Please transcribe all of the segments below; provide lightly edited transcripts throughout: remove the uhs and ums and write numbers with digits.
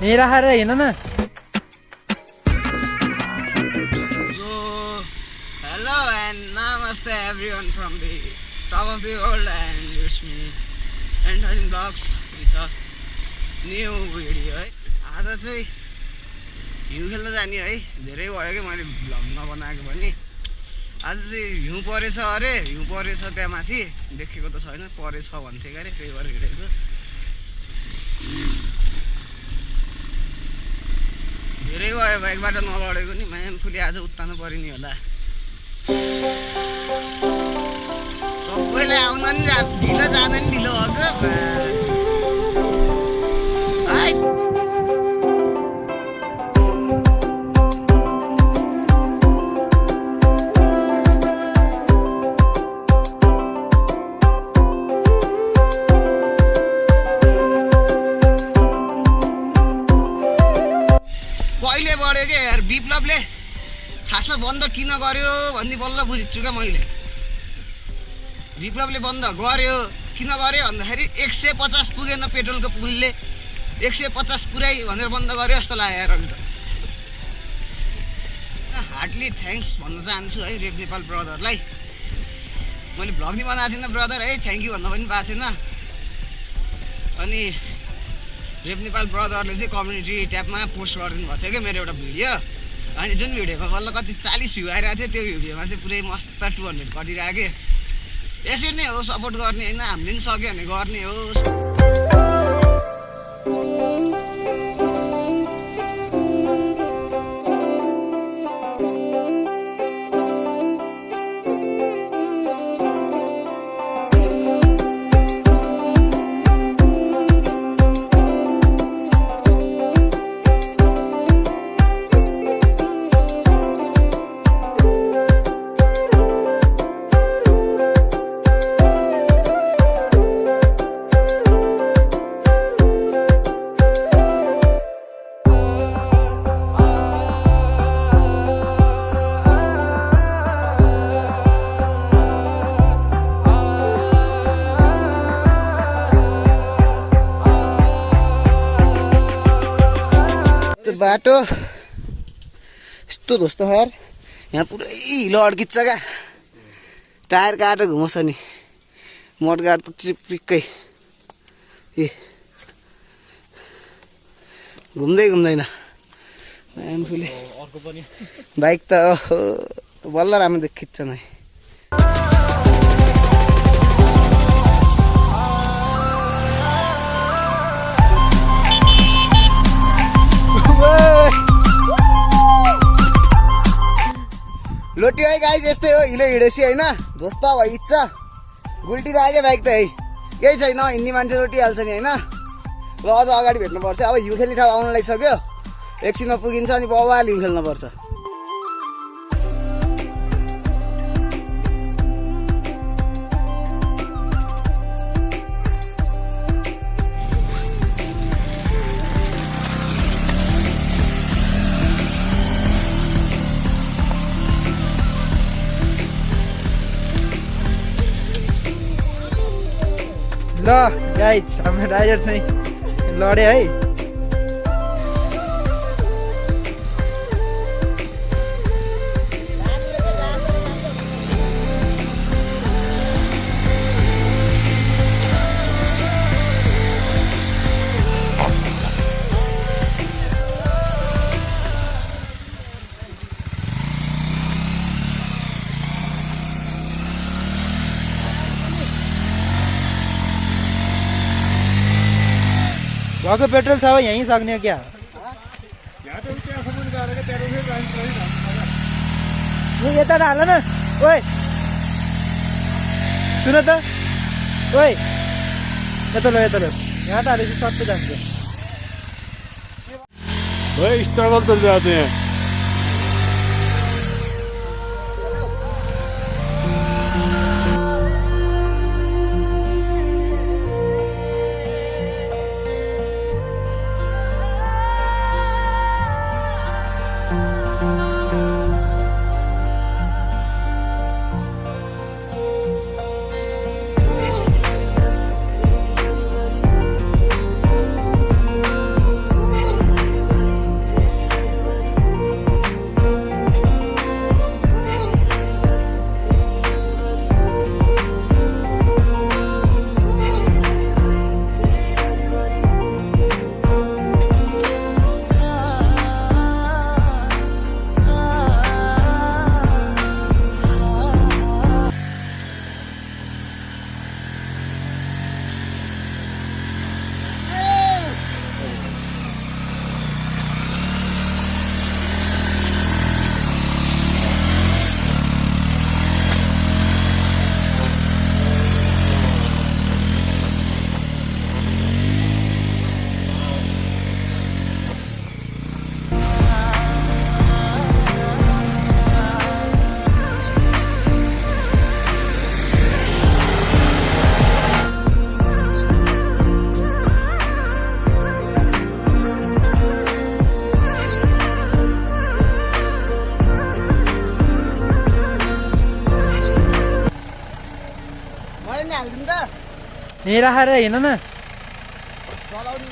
यहीँ राखेर हिँड न। Hello and namaste everyone from the top of the world and wish me entering vlogs with a new video है। आज चाहिँ हिउँ खेल्न जाने है, धेरै भयो कि मैले भ्लग नबनाएको पनि। आज चाहिँ हिउँ परेछ अरे, हिउँ परेछ त्यहाँ माथि, देखेको त छैन, परेछ भन्थे अरे, त्यही भएर हिँडेको। धेरै भयो बाइकबाट नलडेको नि, मायानफुली आज उत्तानो पऱ्यो नि होला। सबैले आउन नि ढिलो जान नि ढिलो भएको। कहिले बढ्यो के यार, विप्लवले खासमा बन्द किन गर्यो भन्ने बल्ल बुझिछु क्या मैले। विप्लवले बन्द गर्यो किन गर्यो भन्दाखेरि 150 पुगेन पेट्रोलको मूल्य, 150 पुऱ्याइ भनेर बन्द गर्यो जस्तो लाग्यो यार। अन्त हार्डली थ्याङ्क्स भन्न चाहन्छु है रेप नेपाल ब्रदरलाई। मैले भ्लग नि बनाएको थिइनँ ब्रदर है, थ्याङ्क यू भन्न पनि पाएको थिएन। अनि रेप नेपाल ब्रदरले चाहिँ कम्युनिटी ट्याबमा पोस्ट गरिदिनु भएको थियो क्या मेरो एउटा भिडियो। अनि जुन भिडियोमा बल्ल कति 40 भ्यू आइरहेको थियो, त्यो भिडियोमा चाहिँ पुरै मस्त 200 गरिरहेको के। यसरी नै हो सपोर्ट गर्ने होइन, हामीले पनि सक्यो भने गर्ने हो। बाटो यस्तो ध्वस्त यार, यहाँ पुरै हिलो अड्किन्छ क्या। टायर काटेर घुमाउँछ नि, मडगाड त चिप्पिक्कै ए घुम्दै घुम्दैन आफूले। बाइक त बल्ल राम्रो देखिन्छ नै। लोटी है गाइस, यस्तै हो हिलो हिँडेसी होइन, ध्वस्त भइन्छ। गुल्टी राख्यो बाइक त है, केही छैन, हिँड्ने मान्छे रोटिहाल्छ नि होइन। र अझ अगाडि भेट्नुपर्छ, अब हिउँ खेल्ने ठाउँ आउन लागिसक्यो, एकछिनमा पुगिन्छ अनि बवाल हिउँ खेल्नुपर्छ। ल गाइज, हाम्रो ड्राइभर चाहिँ लड्यो है। वहाँ पेट्रोल छ यहीं सक्ने हो क्या? यता हाल न, ओए सुन त, ओए यता लो यता लो, यहाँ त हालेपछि सबै जान्छ। स्ट्रगल तो जाते हैं। यहीँ राखेर हिँड न। चलाउनु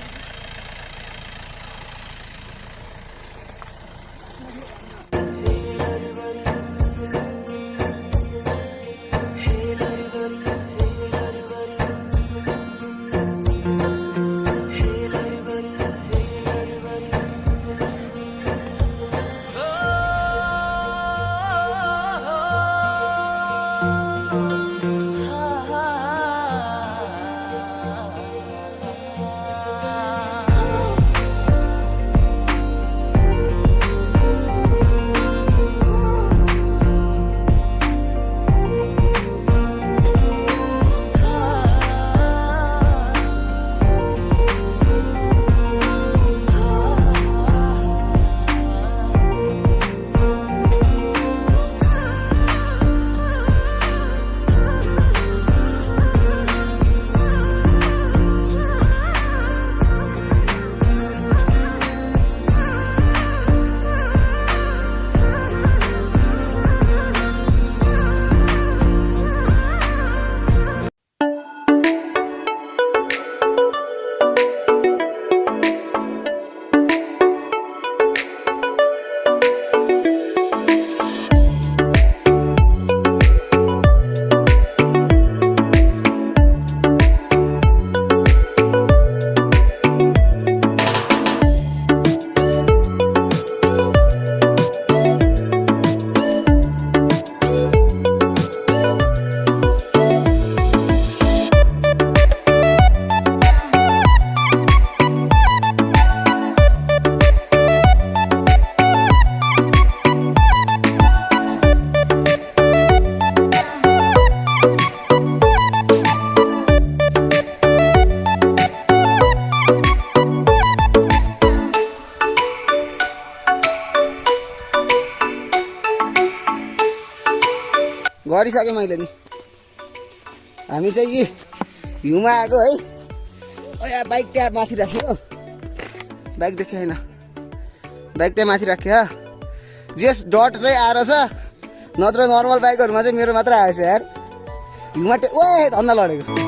गरिसकेँ मैले नि। हामी चाहिँ यी भ्यूमा आएको है। यहाँ बाइक त्यहाँ माथि राख्यो हो, बाइक देख्यो होइन, बाइक त्यहाँ माथि राख्यो। जेस डट चाहिँ आएर छ, नत्र नर्मल बाइकहरूमा चाहिँ मेरो मात्र आएछ यार। भ्यूमा ओए धन्दा लडेको।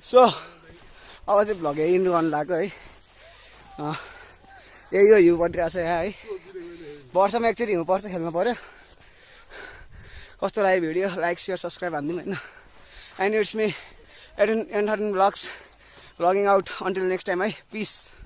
सो अब चाहिँ भ्लग एन्ड गर्नु लाग्यो है। यही हो हिउँ परिरहेको छ यहाँ है। वर्षमा एकचोटि हिउँ पर्छ, खेल्नु पऱ्यो। कस्तो लाग्यो भिडियो? लाइक सेयर सब्सक्राइब हानिदिउँ होइन। And it's me and blogs, vlogging out until next time. Peace.